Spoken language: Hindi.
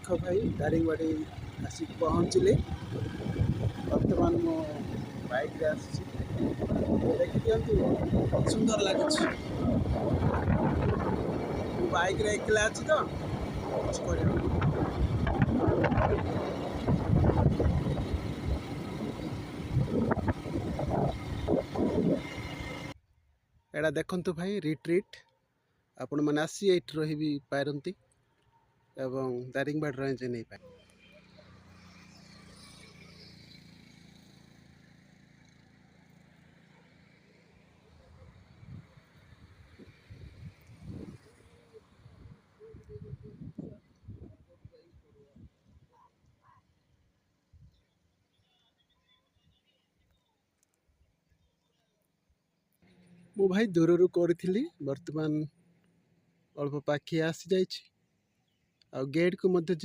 देख भाई दारिंगबाड़ी आसिक पहुँचली बर्तमान मो बाइक रे देखी दिखती सुंदर लगे बाइक रे एकला अच्छी तो एड़ा देखंतु भाई रिट्रीट आपण मैंने आसी ये रही पारती एवं दारिंगबाड़ी रेंज नहीं पाए। मु भाई दूर करी बर्तमान अल्प पाखिए आसी जा गेट को मध्य